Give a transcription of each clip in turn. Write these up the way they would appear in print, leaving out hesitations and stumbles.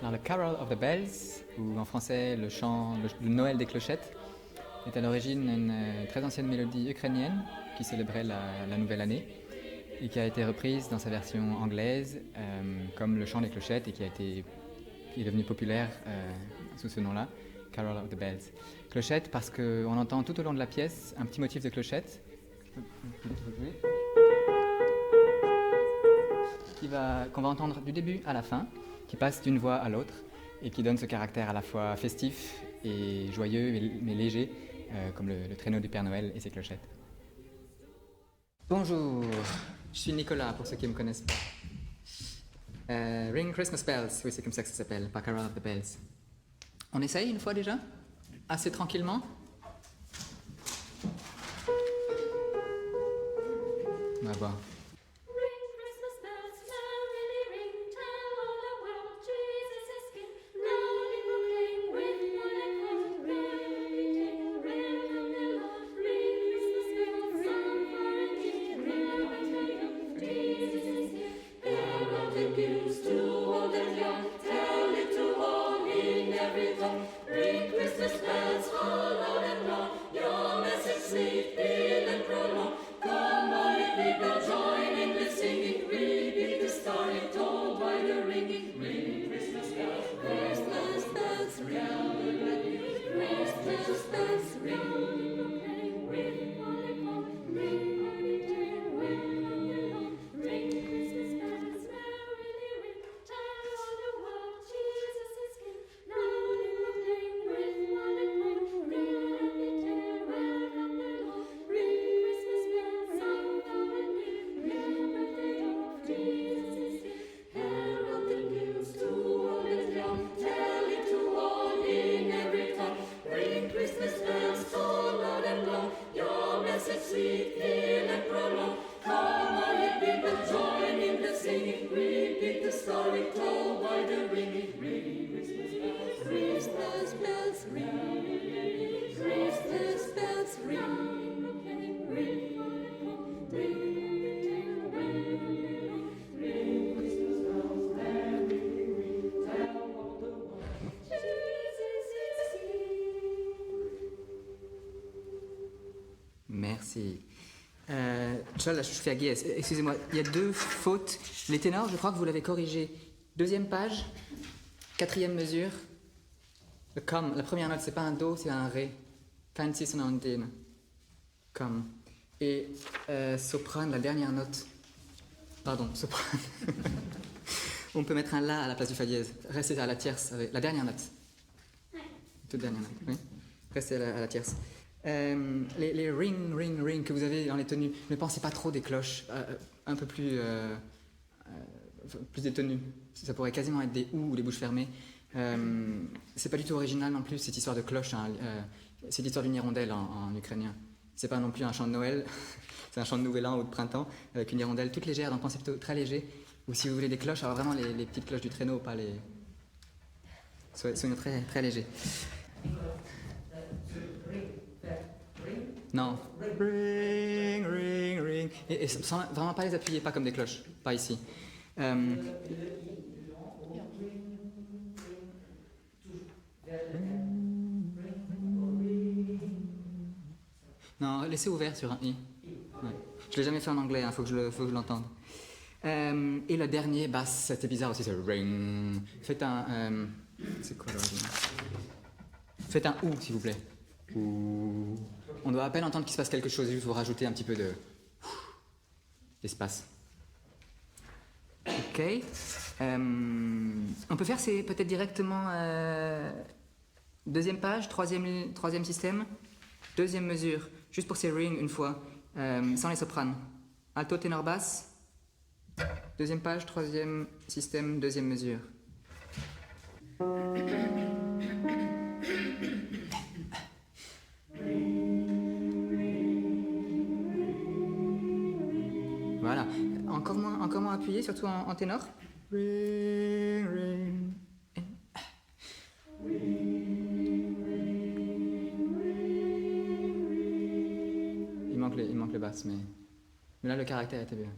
Alors, le Carol of the Bells, ou en français le Noël des clochettes, est à l'origine une très ancienne mélodie ukrainienne qui célébrait la nouvelle année et qui a été reprise dans sa version anglaise comme le chant des clochettes et qui est devenu populaire sous ce nom-là, Carol of the Bells. Clochette parce qu'on entend tout au long de la pièce un petit motif de clochette qu'on va entendre du début à la fin, qui passe d'une voix à l'autre et qui donne ce caractère à la fois festif et joyeux mais léger, comme le traîneau du Père Noël et ses clochettes. Bonjour, je suis Nicolas pour ceux qui ne me connaissent pas. Ring Christmas Bells, oui c'est comme ça que ça s'appelle, pas Carol of the Bells. On essaye une fois déjà? Assez tranquillement? On va voir. Merci. Je fais à Guess. Excusez-moi, il y a deux fautes. Les ténors, je crois que vous l'avez corrigé. Deuxième page, quatrième mesure. Le comme, la première note, c'est pas un do, c'est un ré. Fancy sonantine. Comme. Et soprane, la dernière note. Pardon, soprane. On peut mettre un la à la place du fa dièse. Restez à la tierce, avec la dernière note. Toute dernière note, oui. Restez à la tierce. Les ring, ring, ring que vous avez dans les tenues, ne pensez pas trop des cloches, un peu plus des tenues. Ça pourrait quasiment être des ou des bouches fermées. C'est pas du tout original non plus cette histoire de cloche. Hein, c'est l'histoire d'une hirondelle en ukrainien. C'est pas non plus un chant de Noël, c'est un chant de Nouvel An ou de printemps avec une hirondelle toute légère, donc pensez plutôt très léger. Ou si vous voulez des cloches, alors vraiment les petites cloches du traîneau, pas les. Soyons très, très légers. Non. Ring, ring, ring. Et sans vraiment pas les appuyer, pas comme des cloches. Pas ici. Non, laissez ouvert sur un i. Ouais. Je l'ai jamais fait en anglais, faut que je l'entende. Et le dernier, c'était bizarre aussi, c'est ring. Faites un. C'est quoi l'origine? Faites un ou, s'il vous plaît. Ou. On doit à peine entendre qu'il se passe quelque chose, juste vous rajouter un petit peu d'espace. Ok. On peut faire peut-être directement deuxième page, troisième système, deuxième mesure, juste pour ces rings une fois, sans les sopranes. Alto, ténor, basse, deuxième page, troisième système, deuxième mesure. Voilà. Encore moins appuyé, surtout en ténor. Ring, ring. Il manque les basses, mais là le caractère était bien.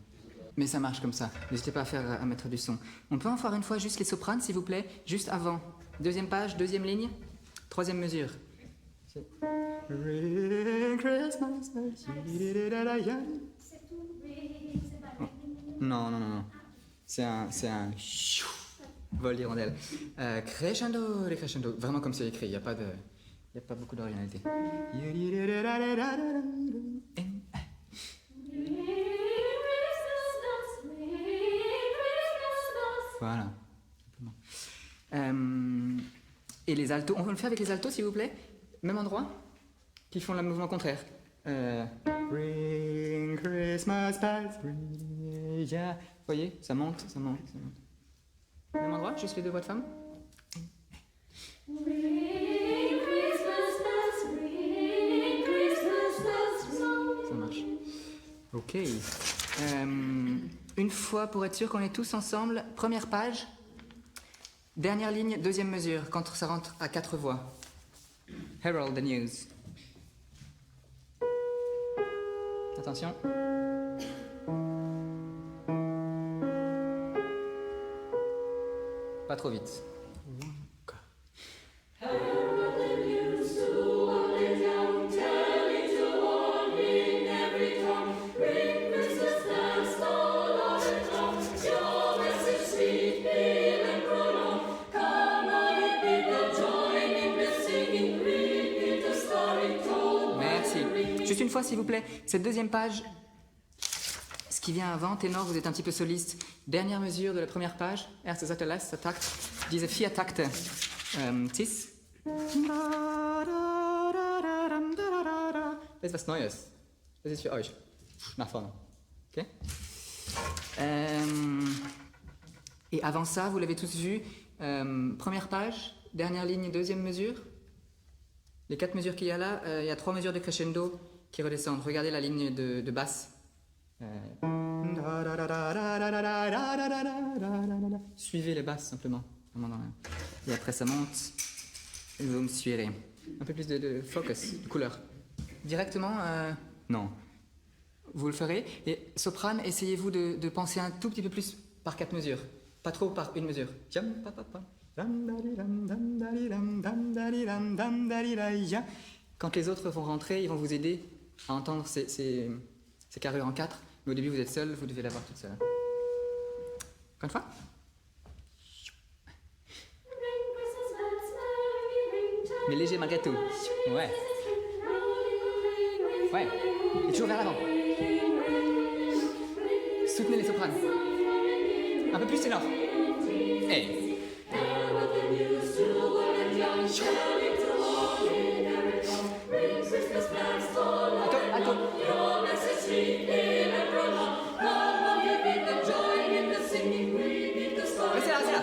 Mais ça marche comme ça. N'hésitez pas à mettre du son. On peut en faire une fois juste les sopranes, s'il vous plaît, juste avant. Deuxième page, deuxième ligne, troisième mesure. Non, non, non, non. C'est un vol d'hirondelle. Crescendo, decrescendo. Vraiment comme c'est écrit, il n'y a pas beaucoup d'originalité. Voilà. Et les altos, on peut le faire avec les altos s'il vous plaît. Même endroit, qui font le mouvement contraire. Bring Christmas bells, bring, yeah. Vous voyez, ça monte, ça monte, ça monte. Même endroit, juste les deux voix de femme. Bring Christmas bells, bring Christmas bells. Ça marche. Ok. Une fois pour être sûr qu'on est tous ensemble, première page, dernière ligne, deuxième mesure, quand ça rentre à 4 voix. Herald the news. Attention. Pas trop vite. Juste une fois, s'il vous plaît, cette deuxième page, ce qui vient avant, ténor, vous êtes un petit peu soliste. Dernière mesure de la première page, erste Seite, letzter Takt, diese 4 Takte, cis. Das ist was Neues. Das ist für euch. Nach vorne. Ok? Et avant ça, vous l'avez tous vu, première page, dernière ligne, deuxième mesure. Les 4 mesures qu'il y a là, il y a 3 mesures de crescendo qui redescendent. Regardez la ligne de basse. Suivez les basses simplement. Et après ça monte. Et vous me suivrez. Un peu plus de focus, de couleur. Directement, non. Vous le ferez. Et soprane, essayez-vous de penser un tout petit peu plus par 4 mesures. Pas trop par une mesure. Quand les autres vont rentrer, ils vont vous aider à entendre ces carrures en 4. Mais au début, vous êtes seul, vous devez l'avoir toute seule. Encore une fois. Mais léger malgré tout. Ouais. Ouais. Et toujours vers l'avant. Soutenez les sopranes. Un peu plus ténor. Hey. Alto. Restez là.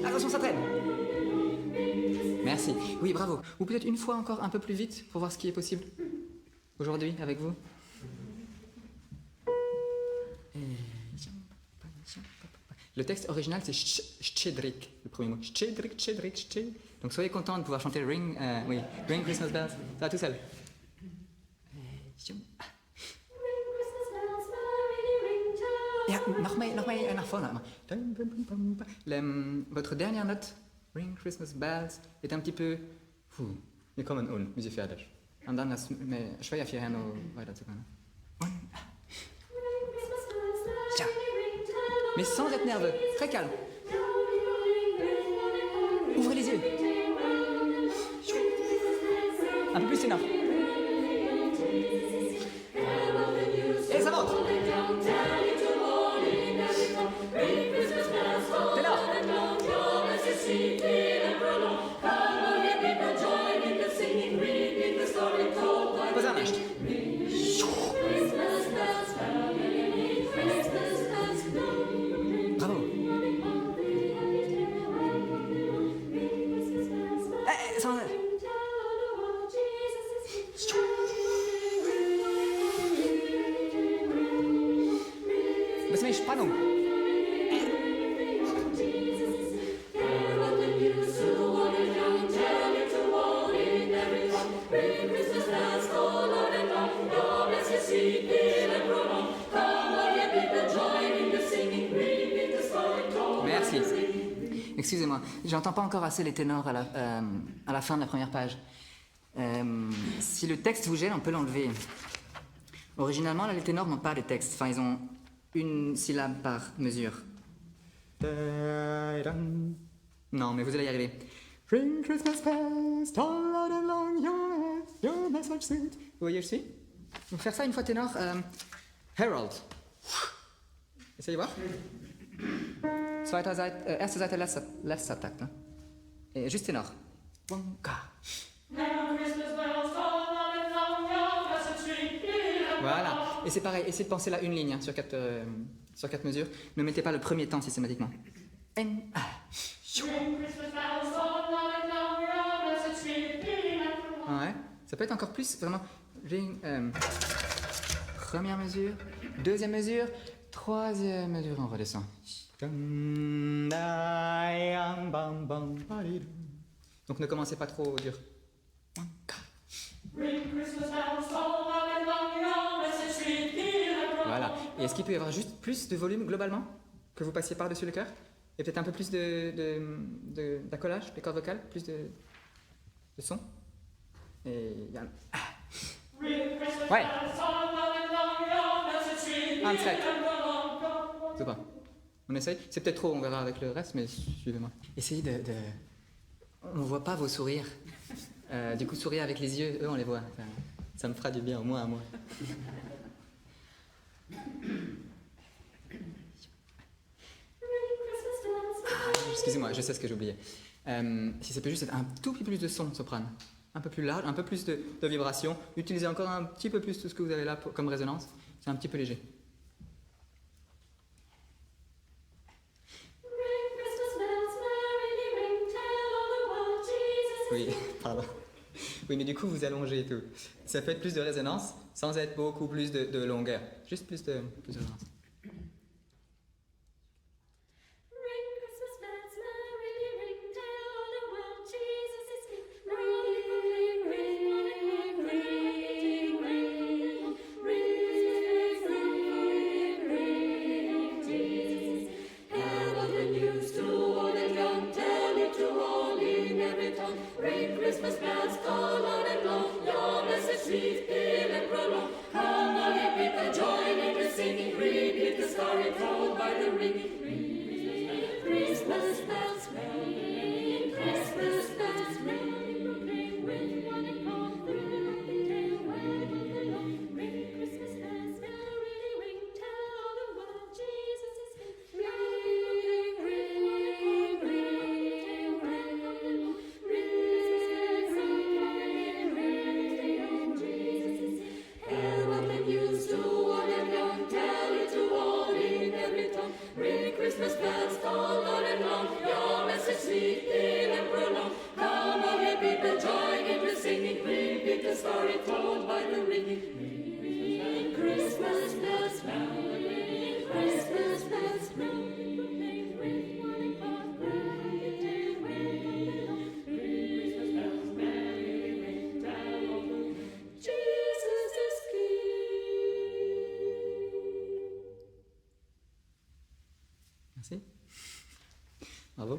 Attention, ça traîne. Merci. Oui, bravo. Ou peut-être une fois encore un peu plus vite pour voir ce qui est possible aujourd'hui avec vous. Le texte original, c'est Szczedrik, le premier mot. Szczedrik. Donc soyez contents de pouvoir chanter Ring Christmas Bells. Ça va tout seul. Ja, noch mehr nach vorne. Votre dernière note, Ring Christmas Bells, est un petit peu... Wir kommen un, wir sind fertig. Und dann das schwer hierher noch weiterzukommen. Ja. Mais sans être nerveux, très calme. Ouvrez les yeux. Un peu plus ténor. Et ça monte. Ténor. Pas un echt. Bravo. Ça va. Bisschen mehr Spannung. Merci. Excusez-moi, j'entends pas encore assez les ténors à la fin de la première page. Si le texte vous gêne, on peut l'enlever. Originalement, là, les ténors n'ont pas de texte. Enfin, ils ont une syllabe par mesure. Non, mais vous allez y arriver. Bring Christmas past, all out along your message sweet. Vous voyez, je suis. On va faire ça une fois ténor. Harold. Essayez voir. Erste Seite, letzter Takt. Ne? Et juste ténor. Wonka. Voilà. Et c'est pareil, essayez de penser là une ligne hein, sur quatre mesures. Ne mettez pas le premier temps systématiquement. N-A. Ouais. Ça peut être encore plus vraiment. Première mesure, deuxième mesure, troisième mesure, on redescend. Donc ne commencez pas trop dur. Voilà. Et est-ce qu'il peut y avoir juste plus de volume globalement que vous passiez par-dessus le cœur? Et peut-être un peu plus d'accolage des cordes vocales, plus de son. Et il y a ouais. Un strike. Super. On essaye. C'est peut-être trop, on verra avec le reste, mais suivez-moi. Essayez de... On ne voit pas vos sourires. Du coup, souriez avec les yeux, eux on les voit. Ça me fera du bien, au moins à moi. Excusez-moi, je sais ce que j'ai oublié. Si ça peut juste être un tout petit peu plus de son, soprane. Un peu plus large, un peu plus de vibration. Utilisez encore un petit peu plus tout ce que vous avez là comme résonance. C'est un petit peu léger. Oui, pardon. Oui, mais du coup, vous allongez et tout. Ça peut être plus de résonance, sans être beaucoup plus de longueur. Juste plus de résonance. Merci. Bravo.